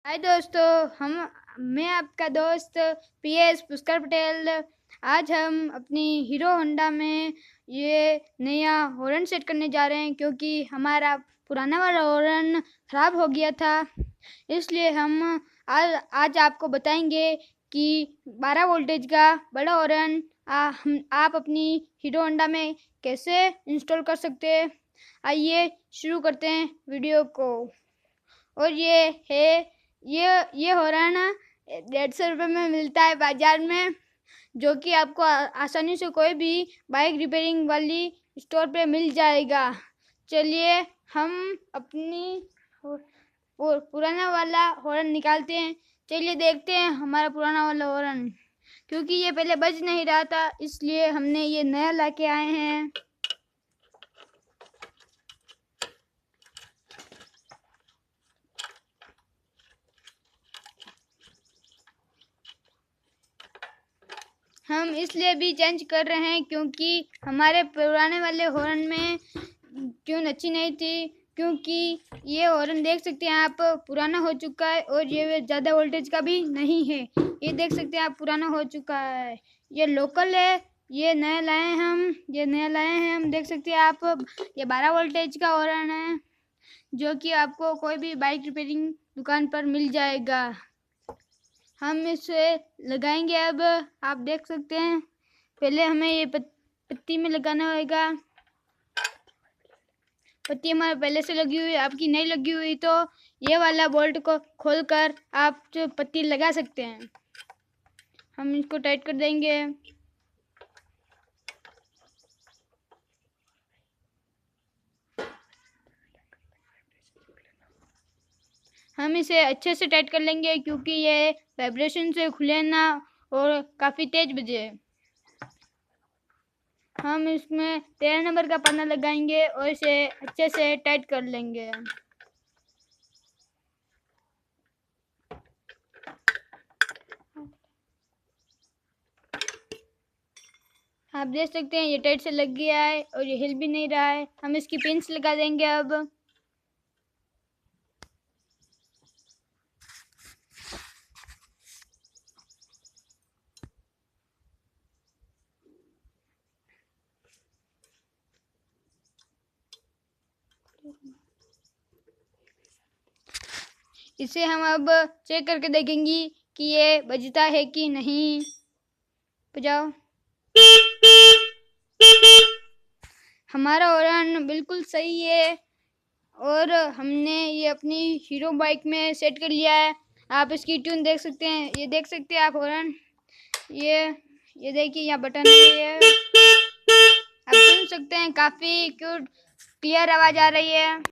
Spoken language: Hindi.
हाय दोस्तों, मैं आपका दोस्त पीएस पुष्कर पटेल। आज हम अपनी हीरो होंडा में ये नया हॉर्न सेट करने जा रहे हैं क्योंकि हमारा पुराना वाला हॉर्न ख़राब हो गया था। इसलिए हम आज आपको बताएंगे कि 12 वोल्टेज का बड़ा हॉर्न आप अपनी हीरो होंडा में कैसे इंस्टॉल कर सकते हैं। आइए शुरू करते हैं वीडियो को। और ये हॉर्न 150 रुपये में मिलता है बाजार में, जो कि आपको आसानी से कोई भी बाइक रिपेयरिंग वाली स्टोर पे मिल जाएगा। चलिए हम अपनी पुराना वाला हॉर्न निकालते हैं। चलिए देखते हैं हमारा पुराना वाला हॉर्न, क्योंकि ये पहले बज नहीं रहा था, इसलिए हमने ये नया लाके आए हैं। हम इसलिए भी चेंज कर रहे हैं क्योंकि हमारे पुराने वाले हॉर्न में ट्यून अच्छी नहीं थी। क्योंकि ये हॉर्न देख सकते हैं आप, पुराना हो चुका है और ये ज़्यादा वोल्टेज का भी नहीं है। ये देख सकते हैं आप, पुराना हो चुका है। ये लोकल है, ये नया लाए हैं हम। देख सकते हैं आप, ये 12 वोल्टेज का हॉर्न है, जो कि आपको कोई भी बाइक रिपेयरिंग दुकान पर मिल जाएगा। हम इसे लगाएंगे। अब आप देख सकते हैं, पहले हमें ये पत्ती में लगाना होगा। पत्ती हमारे पहले से लगी हुई, आपकी नहीं लगी हुई तो ये वाला बोल्ट को खोलकर आप जो पत्ती लगा सकते हैं। हम इसको टाइट कर देंगे। हम इसे अच्छे से टाइट कर लेंगे क्योंकि ये वाइब्रेशन से खुले ना और काफ़ी तेज बजे। हम इसमें 13 नंबर का पन्ना लगाएंगे और इसे अच्छे से टाइट कर लेंगे। आप देख सकते हैं ये टाइट से लग गया है और ये हिल भी नहीं रहा है। हम इसकी पिंस लगा देंगे। अब इसे हम अब चेक करके देखेंगे कि ये बजता है कि नहीं। बजाओ। हमारा हॉर्न बिल्कुल सही है और हमने ये अपनी हीरो बाइक में सेट कर लिया है। आप इसकी ट्यून देख सकते हैं, ये देख सकते हैं आप हॉर्न। ये देखिए, यहाँ बटन है। ये आप सुन सकते हैं, काफ़ी क्यूट क्लियर आवाज़ आ रही है।